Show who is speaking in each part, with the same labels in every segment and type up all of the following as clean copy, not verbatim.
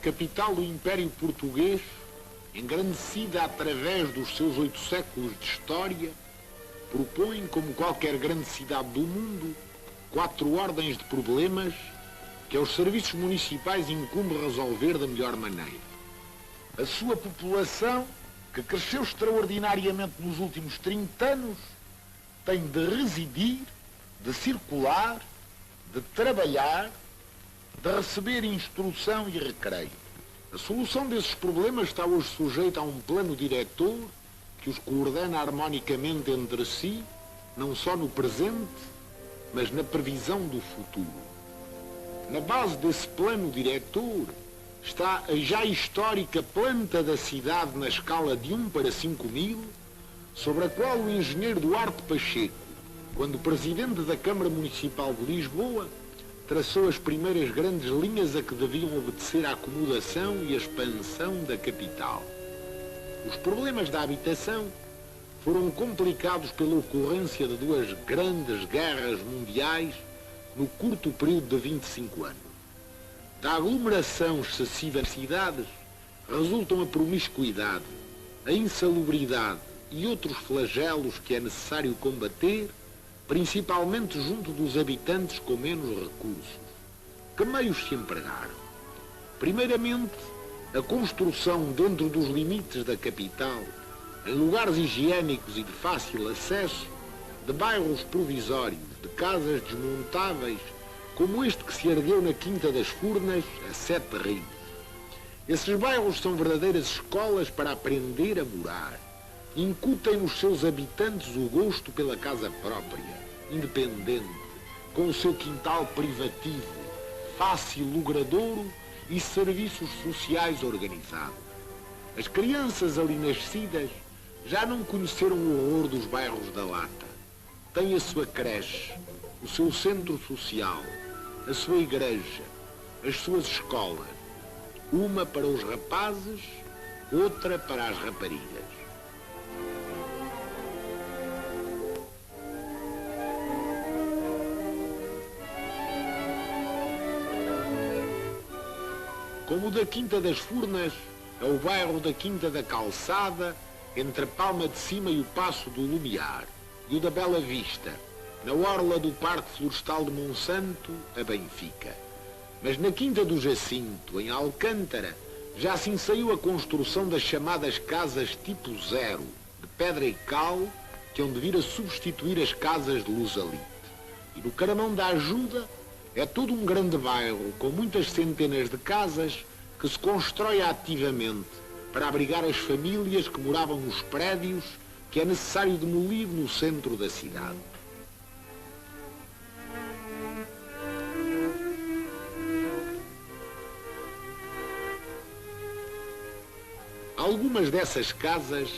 Speaker 1: capital do Império Português, engrandecida através dos seus 8 séculos de história, propõe, como qualquer grande cidade do mundo, 4 ordens de problemas que aos serviços municipais incumbe resolver da melhor maneira. A sua população, que cresceu extraordinariamente nos últimos 30 anos, tem de residir, de circular, de trabalhar, de receber instrução e recreio. A solução desses problemas está hoje sujeita a um plano diretor que os coordena harmonicamente entre si, não só no presente, mas na previsão do futuro. Na base desse plano diretor está a já histórica planta da cidade na escala de 1 para 5.000, sobre a qual o engenheiro Duarte Pacheco, quando presidente da Câmara Municipal de Lisboa, traçou as primeiras grandes linhas a que deviam obedecer a acomodação e a expansão da capital. Os problemas da habitação foram complicados pela ocorrência de 2 grandes guerras mundiais no curto período de 25 anos. Da aglomeração excessiva das cidades resultam a promiscuidade, a insalubridade e outros flagelos que é necessário combater, principalmente junto dos habitantes com menos recursos. Que meios se empregaram? Primeiramente, a construção dentro dos limites da capital, em lugares higiênicos e de fácil acesso, de bairros provisórios, de casas desmontáveis, como este que se ergueu na Quinta das Furnas, a 7 Rios. Esses bairros são verdadeiras escolas para aprender a morar. Incutem nos seus habitantes o gosto pela casa própria, independente, com o seu quintal privativo, fácil logradouro e serviços sociais organizados. As crianças ali nascidas já não conheceram o horror dos bairros da lata. Têm a sua creche, o seu centro social, a sua igreja, as suas escolas, uma para os rapazes, outra para as raparigas. Como o da Quinta das Furnas é o bairro da Quinta da Calçada, entre a Palma de Cima e o Paço do Lumiar, e o da Bela Vista, na orla do Parque Florestal de Monsanto, a Benfica. Mas na Quinta do Jacinto, em Alcântara, já se ensaiou a construção das chamadas casas tipo zero, de pedra e cal, que hão de vir a substituir as casas de Luzalite. E no Caramão da Ajuda é todo um grande bairro, com muitas centenas de casas, que se constrói ativamente para abrigar as famílias que moravam nos prédios que é necessário demolir no centro da cidade. Algumas dessas casas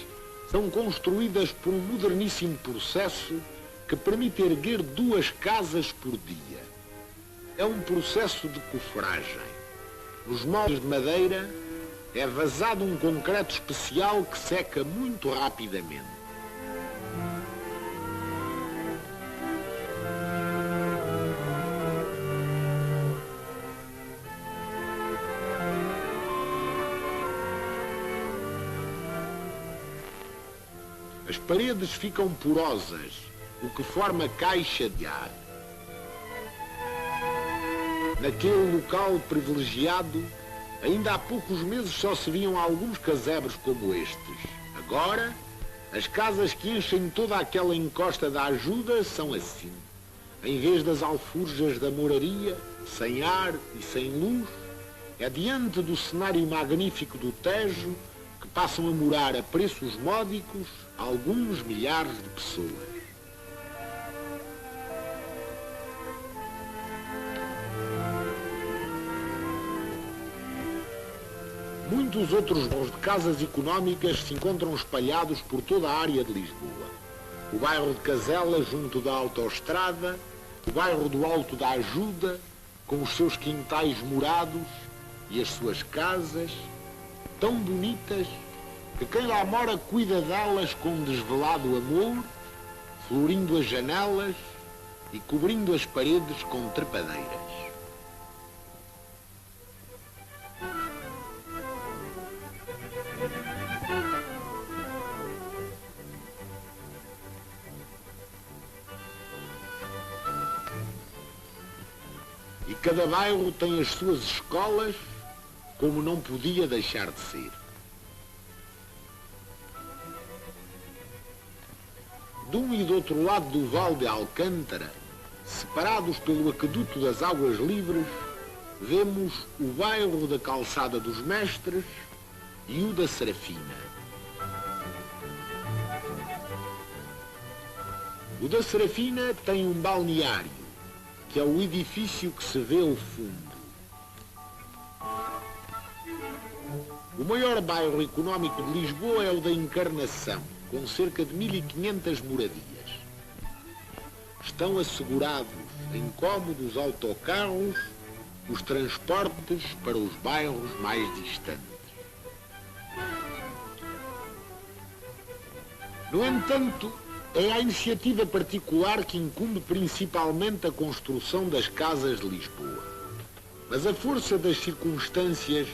Speaker 1: são construídas por um moderníssimo processo que permite erguer 2 casas por dia. É um processo de cofragem. Nos moldes de madeira é vazado um concreto especial que seca muito rapidamente. As paredes ficam porosas, o que forma caixa de ar. Naquele local privilegiado, ainda há poucos meses só se viam alguns casebres como estes. Agora, as casas que enchem toda aquela encosta da Ajuda são assim. Em vez das alforjas da moraria, sem ar e sem luz, é diante do cenário magnífico do Tejo que passam a morar a preços módicos alguns milhares de pessoas. Muitos outros bairros de casas económicas se encontram espalhados por toda a área de Lisboa. O bairro de Casela, junto da autoestrada, o bairro do Alto da Ajuda, com os seus quintais morados e as suas casas, tão bonitas que quem lá mora cuida delas com desvelado amor, florindo as janelas e cobrindo as paredes com trepadeiras. cada bairro tem as suas escolas, como não podia deixar de ser. De um e do outro lado do Val de Alcântara, separados pelo aqueduto das Águas Livres, vemos o bairro da Calçada dos Mestres e o da Serafina. O da Serafina tem um balneário, que é o edifício que se vê ao fundo. O maior bairro económico de Lisboa é o da Encarnação, com cerca de 1500 moradias. Estão assegurados em cómodos autocarros os transportes para os bairros mais distantes. No entanto, é a iniciativa particular que incumbe principalmente a construção das casas de Lisboa. Mas a força das circunstâncias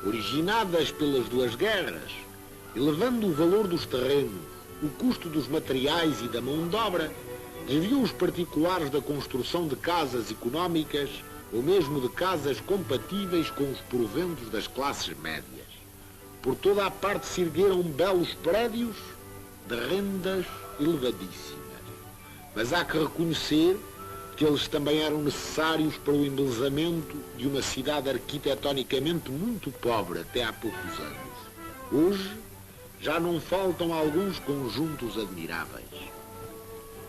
Speaker 1: originadas pelas duas guerras, elevando o valor dos terrenos, o custo dos materiais e da mão de obra, desviou os particulares da construção de casas económicas ou mesmo de casas compatíveis com os proventos das classes médias. Por toda a parte se ergueram belos prédios de rendas elevadíssimas. Mas há que reconhecer que eles também eram necessários para o embelezamento de uma cidade arquitetonicamente muito pobre até há poucos anos. Hoje já não faltam alguns conjuntos admiráveis.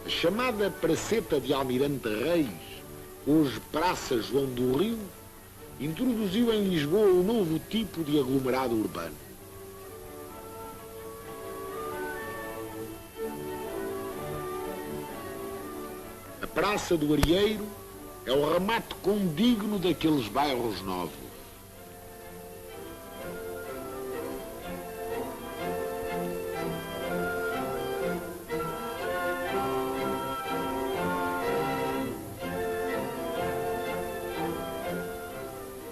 Speaker 1: A chamada Praceta de Almirante Reis, hoje Praça João do Rio, introduziu em Lisboa um novo tipo de aglomerado urbano. A Praça do Arieiro é o remate condigno daqueles bairros novos.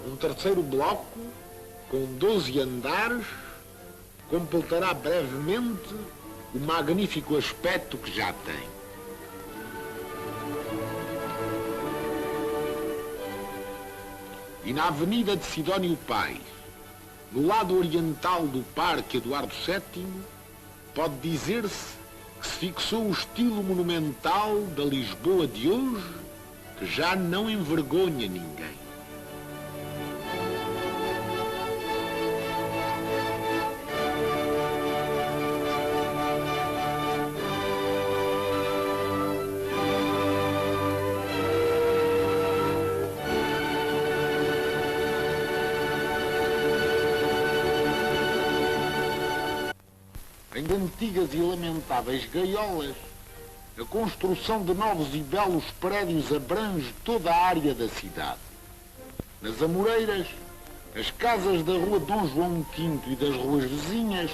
Speaker 1: Um terceiro bloco, com 12 andares, completará brevemente o magnífico aspecto que já tem. E na Avenida de Sidónio Pais, no lado oriental do Parque Eduardo VII, pode dizer-se que se fixou o estilo monumental da Lisboa de hoje, que já não envergonha ninguém. Em antigas e lamentáveis gaiolas, a construção de novos e belos prédios abrange toda a área da cidade. Nas Amoreiras, as casas da Rua Dom João V e das ruas vizinhas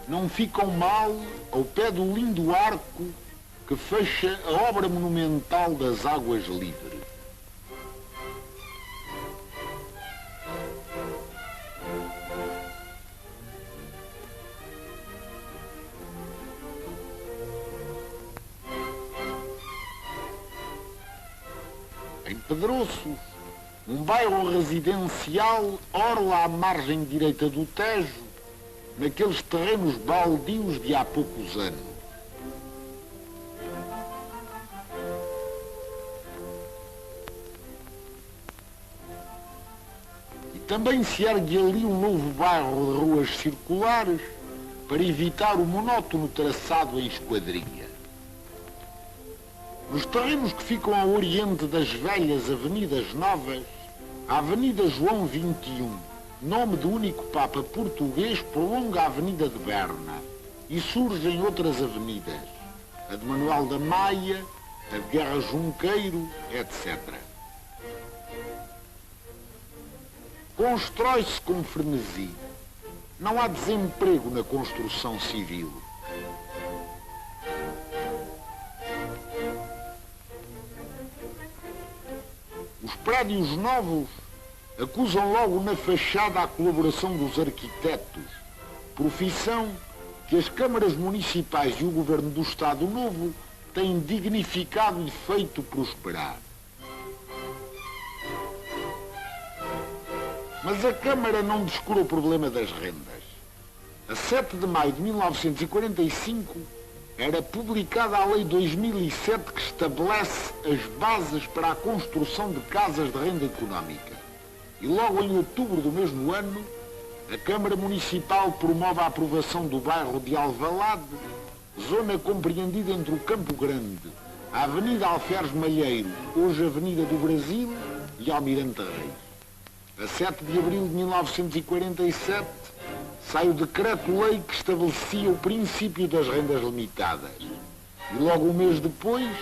Speaker 1: não ficam mal ao pé do lindo arco que fecha a obra monumental das Águas Livres. Em Pedroços, um bairro residencial orla à margem direita do Tejo, naqueles terrenos baldios de há poucos anos. E também se ergue ali um novo bairro de ruas circulares para evitar o monótono traçado em esquadrilha. Nos terrenos que ficam a oriente das velhas avenidas novas, a Avenida João XXI, nome do único Papa português, prolonga a Avenida de Berna e surgem outras avenidas, a de Manuel da Maia, a de Guerra Junqueiro, etc. Constrói-se com frenesi. Não há desemprego na construção civil. Os prédios novos acusam logo na fachada a colaboração dos arquitetos, profissão que as câmaras municipais e o governo do Estado Novo têm dignificado e feito prosperar. Mas a Câmara não descura o problema das rendas. A 7 de maio de 1945 era publicada a Lei 2007 que estabelece as bases para a construção de casas de renda económica. E logo em outubro do mesmo ano, a Câmara Municipal promove a aprovação do bairro de Alvalade, zona compreendida entre o Campo Grande, a Avenida Alferes Malheiro, hoje Avenida do Brasil, e Almirante Reis. A 7 de abril de 1947, sai o decreto-lei que estabelecia o princípio das rendas limitadas. E logo um mês depois,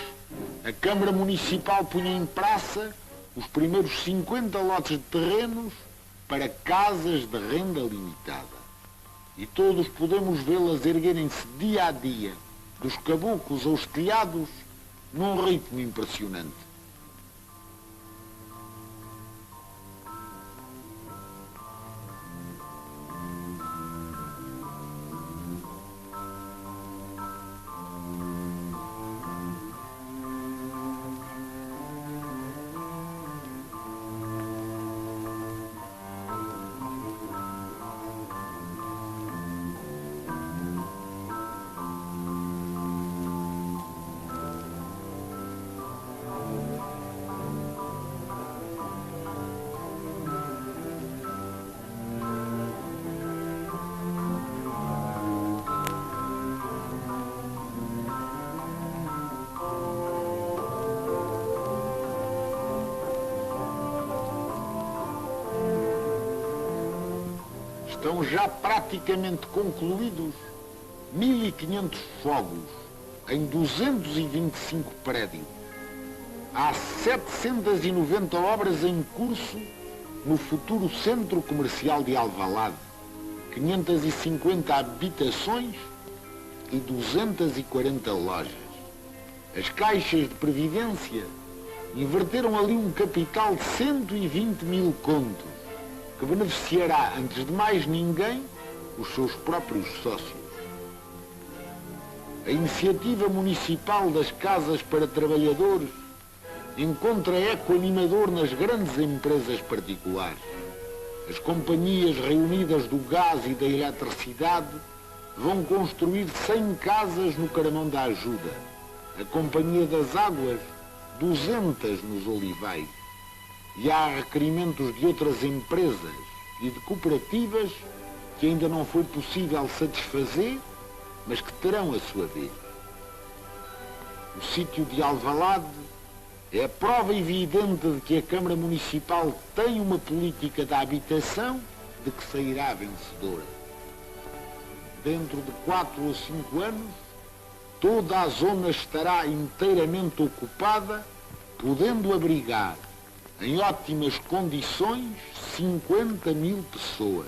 Speaker 1: a Câmara Municipal punha em praça os primeiros 50 lotes de terrenos para casas de renda limitada. E todos podemos vê-las erguerem-se dia a dia, dos caboclos aos telhados, num ritmo impressionante. Estão já praticamente concluídos 1.500 fogos em 225 prédios. Há 790 obras em curso no futuro Centro Comercial de Alvalade, 550 habitações e 240 lojas. As caixas de previdência inverteram ali um capital de 120 mil contos, que beneficiará, antes de mais ninguém, os seus próprios sócios. A iniciativa municipal das casas para trabalhadores encontra eco animador nas grandes empresas particulares. As companhias reunidas do gás e da eletricidade vão construir 100 casas no Caramão da Ajuda. A Companhia das Águas, 200 nos Olivais. E há requerimentos de outras empresas e de cooperativas que ainda não foi possível satisfazer, mas que terão a sua vez. O sítio de Alvalade é a prova evidente de que a Câmara Municipal tem uma política da habitação de que sairá vencedora. Dentro de 4 ou 5 anos, toda a zona estará inteiramente ocupada, podendo abrigar em ótimas condições 50 mil pessoas.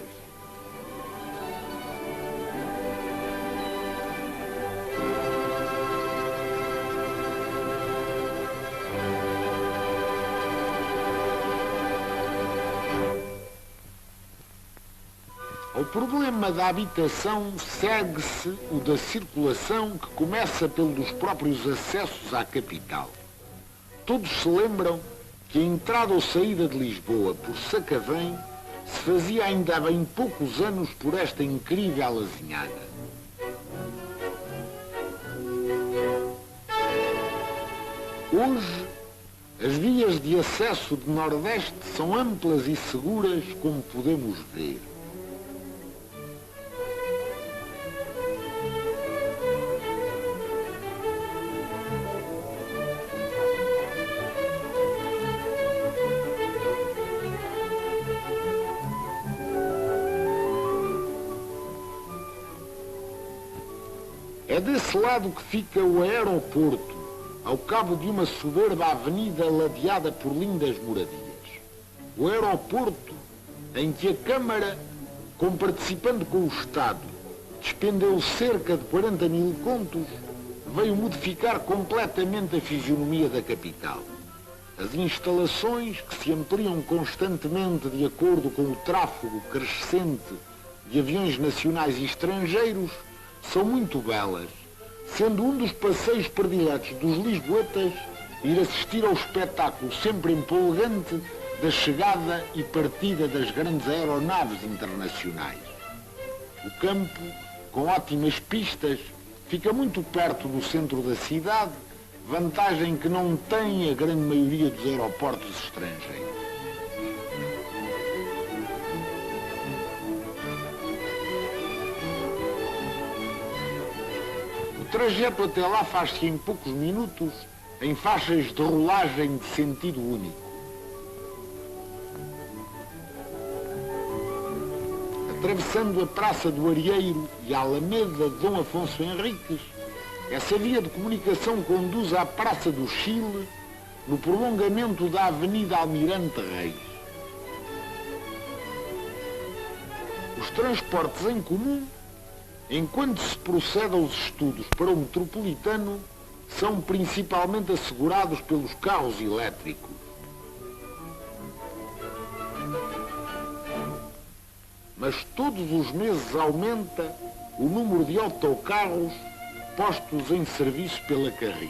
Speaker 1: Ao problema da habitação segue-se o da circulação, que começa pelos próprios acessos à capital. Todos se lembram que a entrada ou saída de Lisboa por Sacavém se fazia ainda há bem poucos anos por esta incrível azinhaga. Hoje, as vias de acesso de Nordeste são amplas e seguras, como podemos ver. É desse lado que fica o aeroporto, ao cabo de uma soberba avenida ladeada por lindas moradias. O aeroporto em que a Câmara, comparticipando com o Estado, despendeu cerca de 40 mil contos, veio modificar completamente a fisionomia da capital. As instalações, que se ampliam constantemente de acordo com o tráfego crescente de aviões nacionais e estrangeiros, são muito belas, sendo um dos passeios prediletos dos lisboetas ir assistir ao espetáculo sempre empolgante da chegada e partida das grandes aeronaves internacionais. O campo, com ótimas pistas, fica muito perto do centro da cidade, vantagem que não tem a grande maioria dos aeroportos estrangeiros. O trajeto até lá faz-se em poucos minutos, em faixas de rolagem de sentido único. Atravessando a Praça do Arieiro e a Alameda de Dom Afonso Henriques, essa via de comunicação conduz à Praça do Chile, no prolongamento da Avenida Almirante Reis. Os transportes em comum, enquanto se procede aos estudos para o metropolitano, são principalmente assegurados pelos carros elétricos. Mas todos os meses aumenta o número de autocarros postos em serviço pela Carris.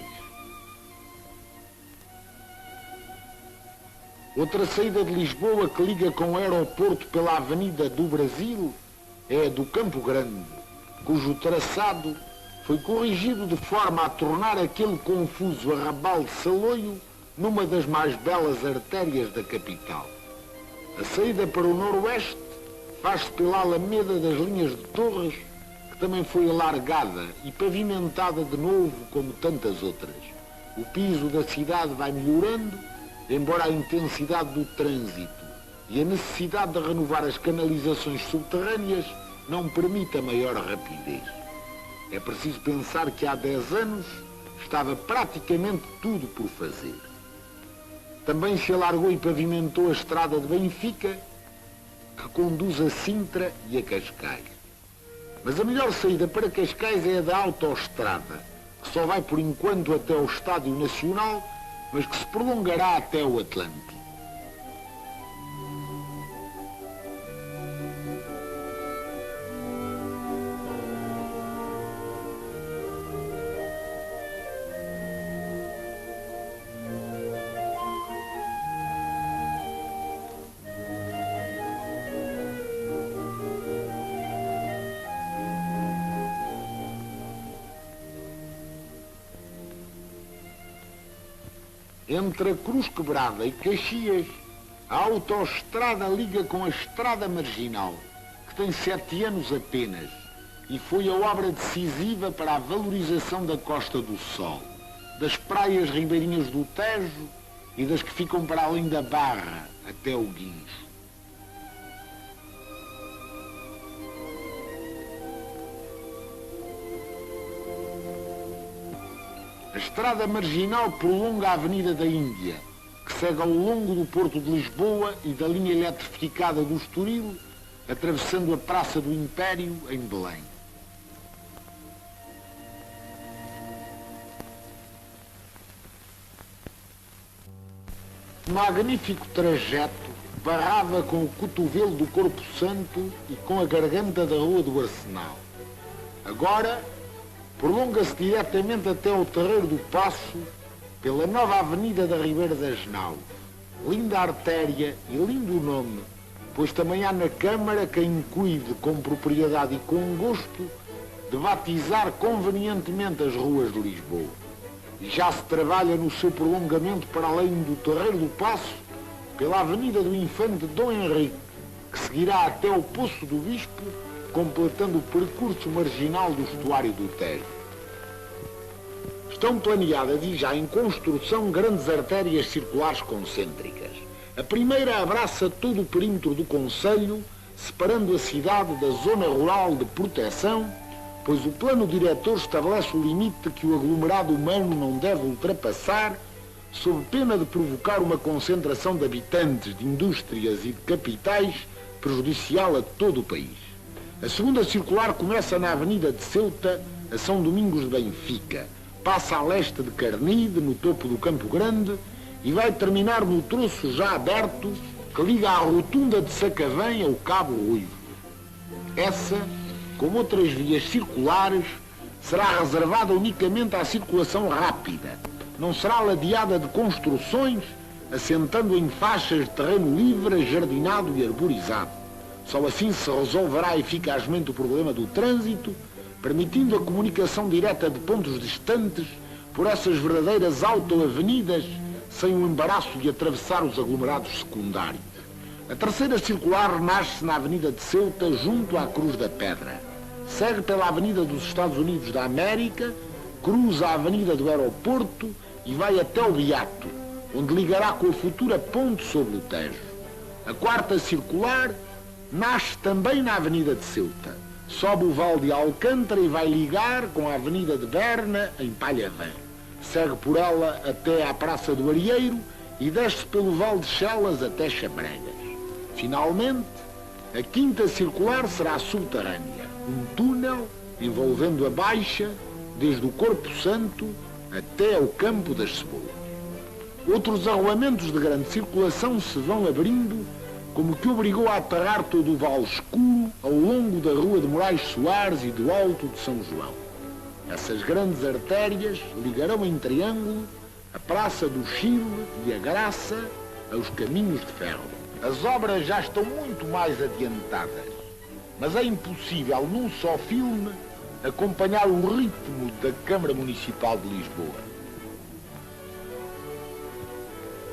Speaker 1: Outra saída de Lisboa que liga com o aeroporto pela Avenida do Brasil é a do Campo Grande, cujo traçado foi corrigido de forma a tornar aquele confuso arrabal de Saloio numa das mais belas artérias da capital. A saída para o noroeste faz-se pela Alameda das Linhas de Torres, que também foi alargada e pavimentada de novo como tantas outras. O piso da cidade vai melhorando, embora a intensidade do trânsito e a necessidade de renovar as canalizações subterrâneas não permita maior rapidez. É preciso pensar que há 10 anos estava praticamente tudo por fazer. Também se alargou e pavimentou a estrada de Benfica, que conduz a Sintra e a Cascais. Mas a melhor saída para Cascais é a da autoestrada, que só vai por enquanto até ao Estádio Nacional, mas que se prolongará até o Atlântico. Entre a Cruz Quebrada e Caxias, a autoestrada liga com a Estrada Marginal, que tem 7 anos apenas, e foi a obra decisiva para a valorização da Costa do Sol, das praias ribeirinhas do Tejo e das que ficam para além da Barra, até o Guincho. A Estrada Marginal prolonga a Avenida da Índia, que segue ao longo do Porto de Lisboa e da linha eletrificada do Estoril, atravessando a Praça do Império, em Belém. Um magnífico trajeto barrava com o cotovelo do Corpo Santo e com a garganta da Rua do Arsenal. Agora, prolonga-se diretamente até ao Terreiro do Paço, pela nova Avenida da Ribeira das Naus. Linda artéria e lindo nome, pois também há na Câmara quem cuide com propriedade e com gosto de batizar convenientemente as ruas de Lisboa. E já se trabalha no seu prolongamento para além do Terreiro do Paço, pela Avenida do Infante Dom Henrique, que seguirá até o Poço do Bispo, completando o percurso marginal do estuário do Tejo. Estão planeadas e já em construção grandes artérias circulares concêntricas. A primeira abraça todo o perímetro do concelho, separando a cidade da zona rural de proteção, pois o plano diretor estabelece o limite que o aglomerado humano não deve ultrapassar, sob pena de provocar uma concentração de habitantes, de indústrias e de capitais prejudicial a todo o país. A segunda circular começa na Avenida de Ceuta, a São Domingos de Benfica, passa a leste de Carnide, no topo do Campo Grande, e vai terminar no troço já aberto que liga à rotunda de Sacavém ao Cabo Ruivo. Essa, como outras vias circulares, será reservada unicamente à circulação rápida. Não será ladeada de construções, assentando em faixas de terreno livre, jardinado e arborizado. Só assim se resolverá eficazmente o problema do trânsito, permitindo a comunicação direta de pontos distantes por essas verdadeiras autoavenidas, sem o embaraço de atravessar os aglomerados secundários. A terceira circular renasce na Avenida de Ceuta, junto à Cruz da Pedra. Segue pela Avenida dos Estados Unidos da América, cruza a Avenida do Aeroporto e vai até o Beato, onde ligará com a futura ponte sobre o Tejo. A quarta circular nasce também na Avenida de Ceuta. Sobe o Val de Alcântara e vai ligar com a Avenida de Berna, em Palhavã. Segue por ela até à Praça do Arieiro e desce pelo Val de Chelas até Chabregas. Finalmente, a quinta circular será subterrânea, um túnel envolvendo a Baixa, desde o Corpo Santo até ao Campo das Cebolas. Outros arruamentos de grande circulação se vão abrindo, como que obrigou a aterrar todo o Vale Escuro ao longo da Rua de Moraes Soares e do Alto de São João. Essas grandes artérias ligarão em triângulo a Praça do Chile e a Graça aos caminhos de ferro. As obras já estão muito mais adiantadas, mas é impossível, num só filme, acompanhar o ritmo da Câmara Municipal de Lisboa.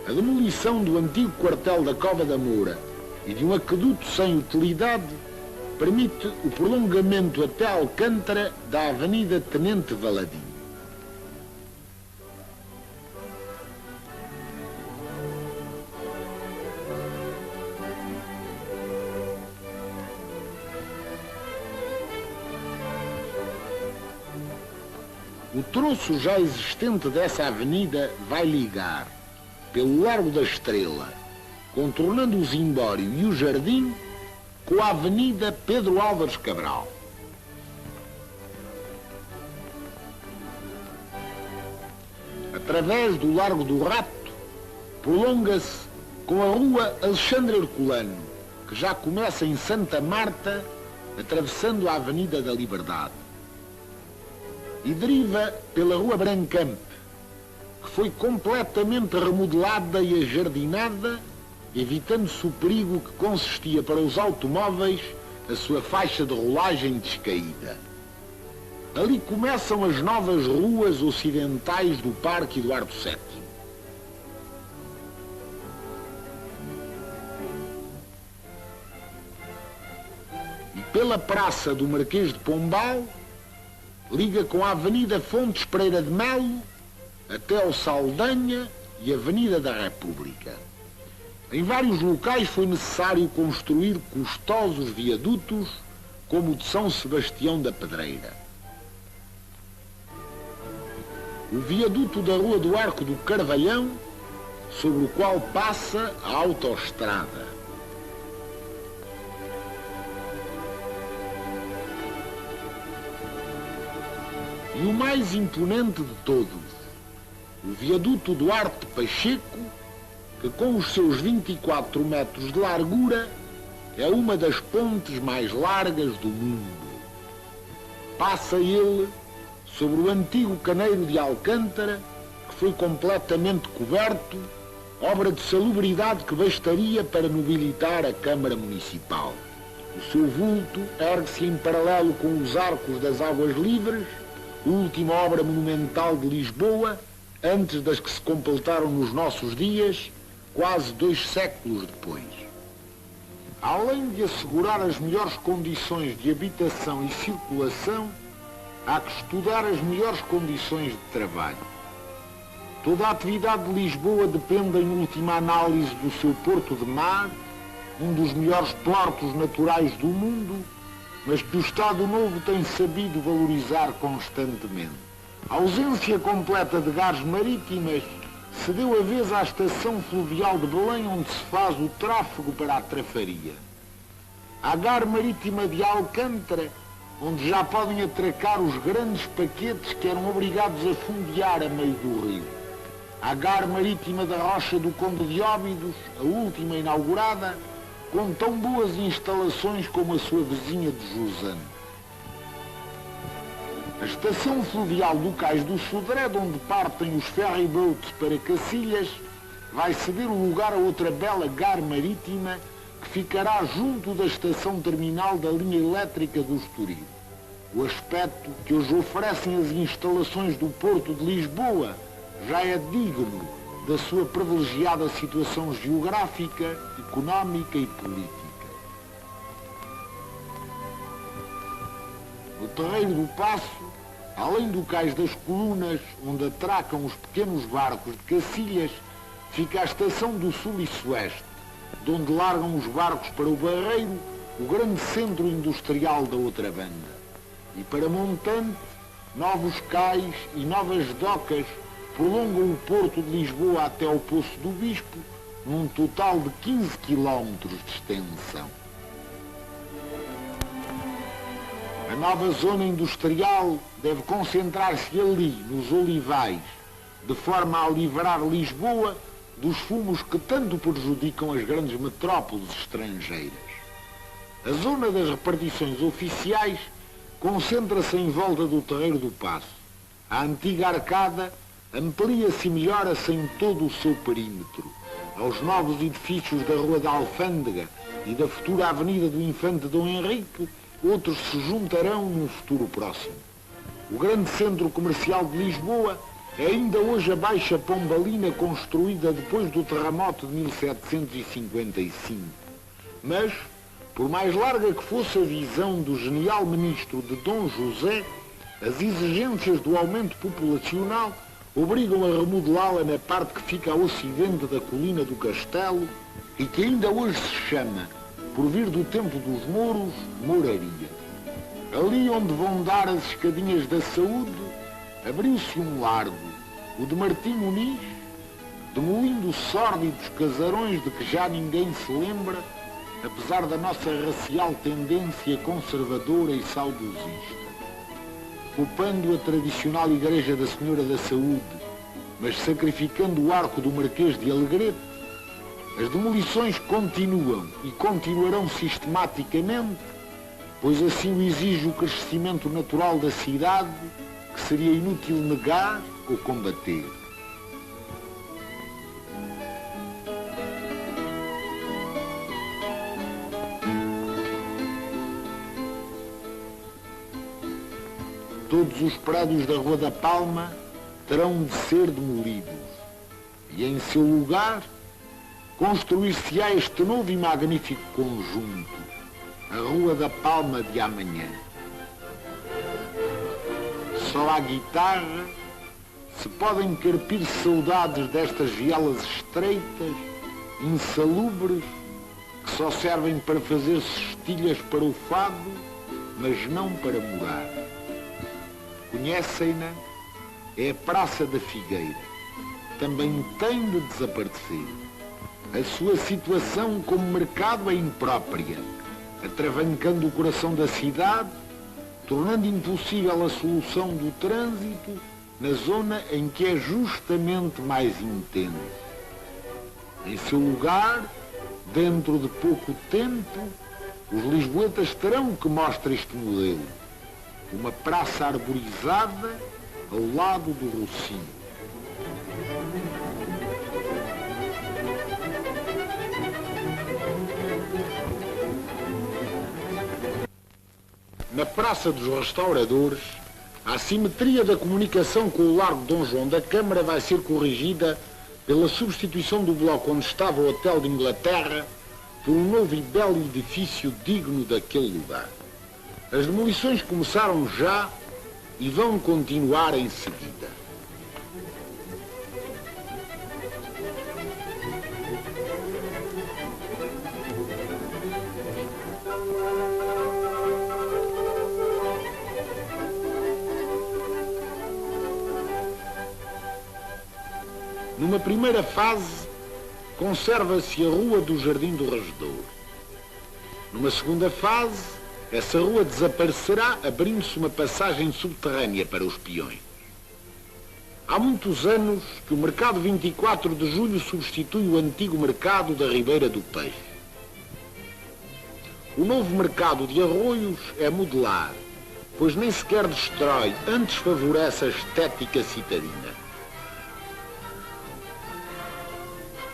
Speaker 1: A demolição do antigo quartel da Cova da Moura e de um aqueduto sem utilidade permite o prolongamento até Alcântara da Avenida Tenente Valadim. O troço já existente dessa avenida vai ligar, pelo Largo da Estrela, contornando o Zimbório e o Jardim, com a Avenida Pedro Álvares Cabral. Através do Largo do Rato, prolonga-se com a Rua Alexandre Herculano, que já começa em Santa Marta, atravessando a Avenida da Liberdade. E deriva pela Rua Brancamp, que foi completamente remodelada e ajardinada, evitando-se o perigo que consistia para os automóveis a sua faixa de rolagem descaída. Ali começam as novas ruas ocidentais do Parque Eduardo VII. E pela Praça do Marquês de Pombal, liga com a Avenida Fontes Pereira de Melo até ao Saldanha e Avenida da República. Em vários locais foi necessário construir custosos viadutos, como o de São Sebastião da Pedreira. O viaduto da Rua do Arco do Carvalhão, sobre o qual passa a autoestrada. E o mais imponente de todos, o viaduto Duarte Pacheco, que com os seus 24 metros de largura é uma das pontes mais largas do mundo. Passa ele sobre o antigo caneiro de Alcântara, que foi completamente coberto, obra de salubridade que bastaria para nobilitar a Câmara Municipal. O seu vulto ergue-se em paralelo com os Arcos das Águas Livres, última obra monumental de Lisboa, antes das que se completaram nos nossos dias, quase 2 séculos depois. Além de assegurar as melhores condições de habitação e circulação, há que estudar as melhores condições de trabalho. Toda a atividade de Lisboa depende, em última análise, do seu porto de mar, um dos melhores portos naturais do mundo, mas que o Estado Novo tem sabido valorizar constantemente. A ausência completa de gares marítimas se deu a vez à estação fluvial de Belém, onde se faz o tráfego para a Trafaria. À gar marítima de Alcântara, onde já podem atracar os grandes paquetes que eram obrigados a fundear a meio do rio. À gar marítima da Rocha do Conde de Óbidos, a última inaugurada, com tão boas instalações como a sua vizinha de Jusante. A estação fluvial do Cais do Sodré, de onde partem os ferryboats para Cacilhas, vai ceder o lugar a outra bela gar marítima que ficará junto da estação terminal da linha elétrica do Estoril. O aspecto que hoje oferecem as instalações do Porto de Lisboa já é digno da sua privilegiada situação geográfica, económica e política. No Terreiro do Paço, além do cais das Colunas, onde atracam os pequenos barcos de Cacilhas, fica a estação do Sul e Sueste, de onde largam os barcos para o Barreiro, o grande centro industrial da outra banda. E para Montante, novos cais e novas docas prolongam o Porto de Lisboa até ao Poço do Bispo, num total de 15 quilómetros de extensão. A nova zona industrial deve concentrar-se ali, nos Olivais, de forma a livrar Lisboa dos fumos que tanto prejudicam as grandes metrópoles estrangeiras. A zona das repartições oficiais concentra-se em volta do Terreiro do Paço. A antiga arcada amplia-se e melhora-se em todo o seu perímetro. Aos novos edifícios da Rua da Alfândega e da futura Avenida do Infante Dom Henrique, outros se juntarão num futuro próximo. O grande centro comercial de Lisboa é ainda hoje a Baixa Pombalina, construída depois do terremoto de 1755. Mas, por mais larga que fosse a visão do genial ministro de Dom José, as exigências do aumento populacional obrigam a remodelá-la na parte que fica a ocidente da colina do Castelo e que ainda hoje se chama, por vir do tempo dos mouros, Mouraria. Ali onde vão dar as escadinhas da Saúde, abriu-se um largo, o de Martim Muniz, demolindo sórdidos casarões de que já ninguém se lembra, apesar da nossa racial tendência conservadora e saudosista. Poupando a tradicional Igreja da Senhora da Saúde, mas sacrificando o arco do Marquês de Alegrete, as demolições continuam e continuarão sistematicamente, pois assim o exige o crescimento natural da cidade, que seria inútil negar ou combater. Todos os prédios da Rua da Palma terão de ser demolidos e, em seu lugar, construir-se-á este novo e magnífico conjunto, a Rua da Palma de amanhã. Só à guitarra se podem carpir saudades destas vielas estreitas, insalubres, que só servem para fazer cestilhas para o fado, mas não para morar. Conhecem-na? É a Praça da Figueira. Também tem de desaparecer. A sua situação como mercado é imprópria, atravancando o coração da cidade, tornando impossível a solução do trânsito na zona em que é justamente mais intenso. Em seu lugar, dentro de pouco tempo, os lisboetas terão que mostrar este modelo. Uma praça arborizada ao lado do Rocinho. Na Praça dos Restauradores, a assimetria da comunicação com o Largo Dom João da Câmara vai ser corrigida pela substituição do bloco onde estava o Hotel de Inglaterra por um novo e belo edifício digno daquele lugar. As demolições começaram já e vão continuar em seguida. Numa primeira fase, conserva-se a Rua do Jardim do Regedor. Numa segunda fase, essa rua desaparecerá, abrindo-se uma passagem subterrânea para os peões. Há muitos anos que o Mercado 24 de Julho substitui o antigo Mercado da Ribeira do Peixe. O novo Mercado de Arroios é modular, pois nem sequer destrói, antes favorece a estética citadina.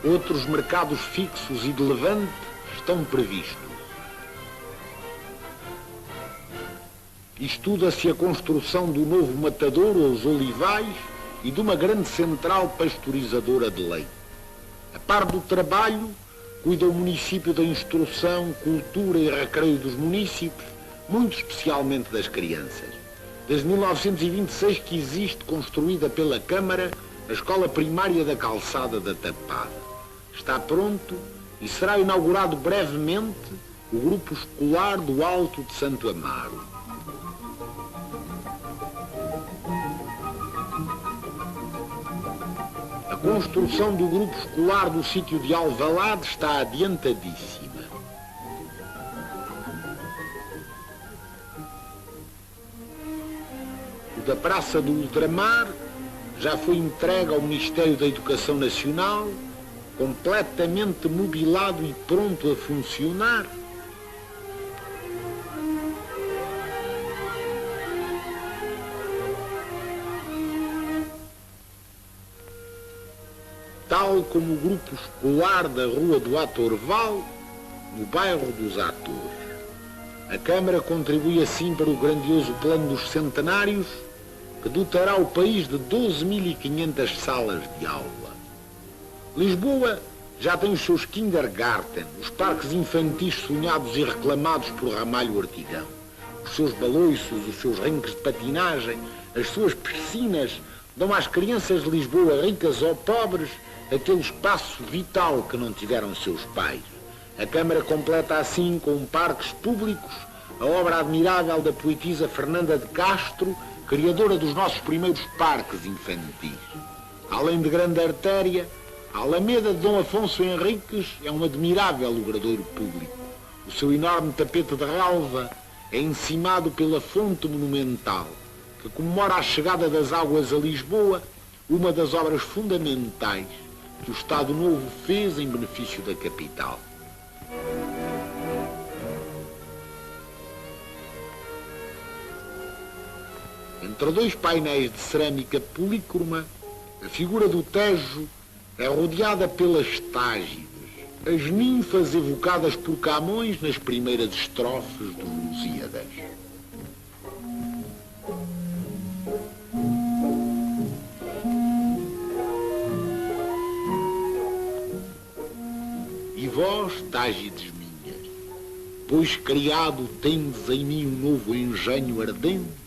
Speaker 1: Outros mercados fixos e de levante estão previstos. Estuda-se a construção do novo matadouro aos Olivais e de uma grande central pasteurizadora de leite. A par do trabalho, cuida o município da instrução, cultura e recreio dos munícipes, muito especialmente das crianças. Desde 1926 que existe, construída pela Câmara, a Escola Primária da Calçada da Tapada. Está pronto e será inaugurado brevemente o Grupo Escolar do Alto de Santo Amaro. A construção do Grupo Escolar do sítio de Alvalade está adiantadíssima. O da Praça do Ultramar já foi entregue ao Ministério da Educação Nacional, completamente mobilado e pronto a funcionar. Tal como o grupo escolar da Rua do Atorval, no bairro dos Atores. A Câmara contribui assim para o grandioso plano dos centenários, que dotará o país de 12.500 salas de aula. Lisboa já tem os seus kindergarten, os parques infantis sonhados e reclamados por Ramalho Ortigão, os seus baloiços, os seus rinques de patinagem, as suas piscinas dão às crianças de Lisboa, ricas ou pobres, aquele espaço vital que não tiveram seus pais. A Câmara completa assim com parques públicos a obra admirável da poetisa Fernanda de Castro, criadora dos nossos primeiros parques infantis. Além de grande artéria, a Alameda de Dom Afonso Henriques é um admirável logradouro público. O seu enorme tapete de relva é encimado pela fonte monumental, que comemora a chegada das águas a Lisboa, uma das obras fundamentais que o Estado Novo fez em benefício da capital. Entre dois painéis de cerâmica polícroma, a figura do Tejo é rodeada pelas Tágidas, as ninfas evocadas por Camões nas primeiras estrofes dos Lusíadas. E vós, Tágides minhas, pois criado tendes em mim um novo engenho ardente,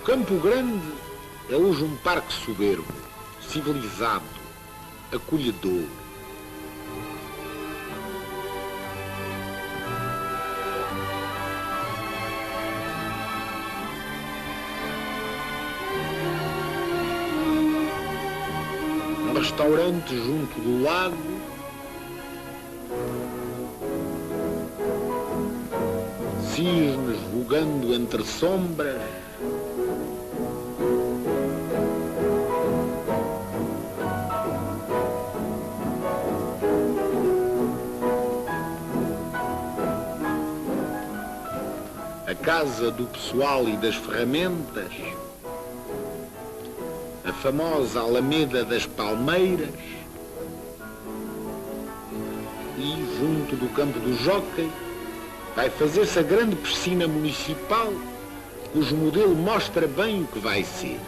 Speaker 1: Campo Grande é hoje um parque soberbo, civilizado, acolhedor. Um restaurante junto do lago, cisnes vogando entre sombras, a Casa do Pessoal e das Ferramentas, a famosa Alameda das Palmeiras e, junto do campo do Jóquei, vai fazer-se a grande piscina municipal, cujo modelo mostra bem o que vai ser.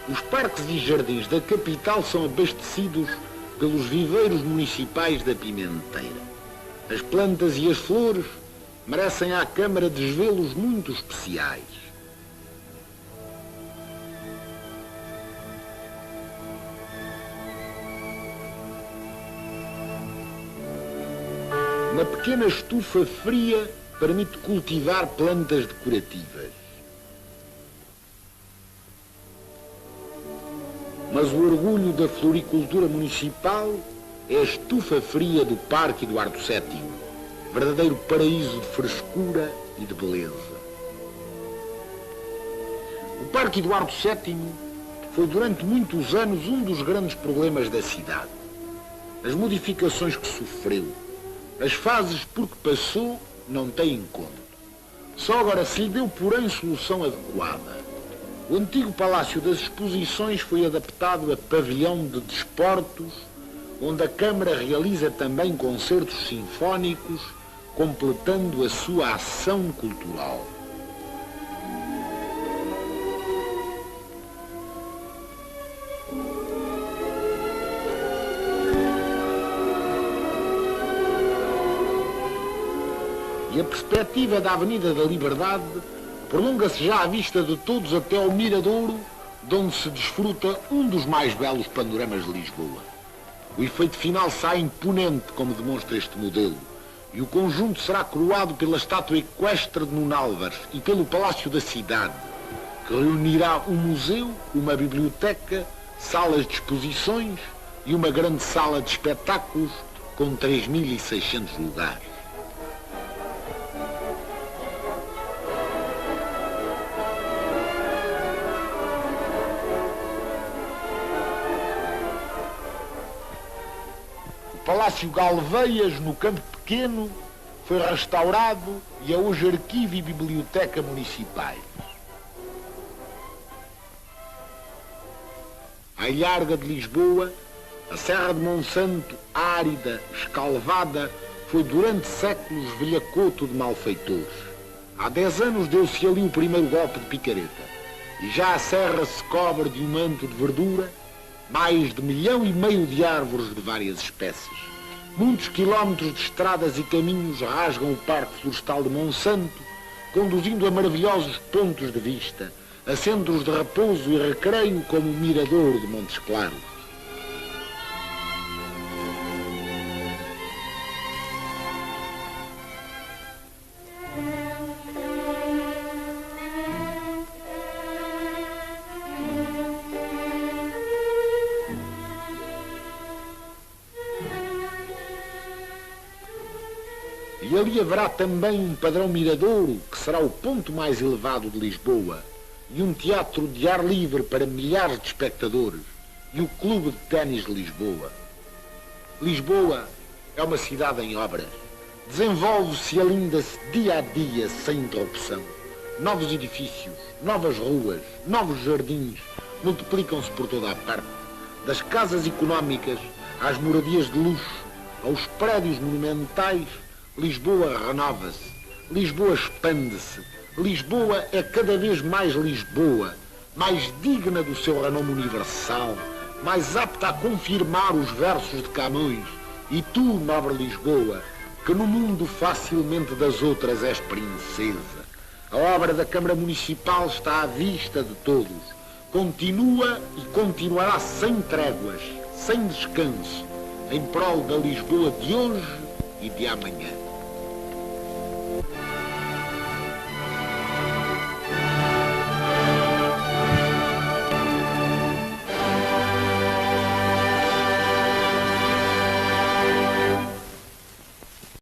Speaker 1: Os parques e jardins da capital são abastecidos pelos viveiros municipais da Pimenteira. As plantas e as flores merecem à Câmara desvelos muito especiais. Uma pequena estufa fria permite cultivar plantas decorativas. Mas o orgulho da floricultura municipal é a estufa fria do Parque Eduardo VII, verdadeiro paraíso de frescura e de beleza. O Parque Eduardo VII foi durante muitos anos um dos grandes problemas da cidade. As modificações que sofreu, as fases por que passou, não têm conta. Só agora se lhe deu, porém, solução adequada. O antigo Palácio das Exposições foi adaptado a pavilhão de desportos, onde a Câmara realiza também concertos sinfónicos, completando a sua ação cultural. E a perspectiva da Avenida da Liberdade prolonga-se já à vista de todos até ao Miradouro, de onde se desfruta um dos mais belos panoramas de Lisboa. O efeito final sai imponente, como demonstra este modelo, e o conjunto será coroado pela estátua equestre de Nuno Álvares e pelo Palácio da Cidade, que reunirá um museu, uma biblioteca, salas de exposições e uma grande sala de espetáculos com 3.600 lugares. O Palácio Galveias, no Campo Pequeno, foi restaurado e é hoje arquivo e biblioteca municipais. A Ilharga de Lisboa, a Serra de Monsanto, árida, escalvada, foi durante séculos velhacoto de malfeitores. Há 10 anos deu-se ali o primeiro golpe de picareta, e já a serra se cobre de um manto de verdura, mais de 1,5 milhão de árvores de várias espécies. Muitos quilómetros de estradas e caminhos rasgam o Parque Florestal de Monsanto, conduzindo a maravilhosos pontos de vista, a centros de repouso e recreio como o Mirador de Montes Claros. E ali haverá também um padrão miradouro, que será o ponto mais elevado de Lisboa, e um teatro de ar livre para milhares de espectadores, e o Clube de Ténis de Lisboa. Lisboa é uma cidade em obras. Desenvolve-se e alinda-se dia a dia sem interrupção. Novos edifícios, novas ruas, novos jardins multiplicam-se por toda a parte. Das casas económicas às moradias de luxo, aos prédios monumentais, Lisboa renova-se, Lisboa expande-se, Lisboa é cada vez mais Lisboa, mais digna do seu renome universal, mais apta a confirmar os versos de Camões. E tu, nobre Lisboa, que no mundo facilmente das outras és princesa. A obra da Câmara Municipal está à vista de todos. Continua e continuará sem tréguas, sem descanso, em prol da Lisboa de hoje e de amanhã.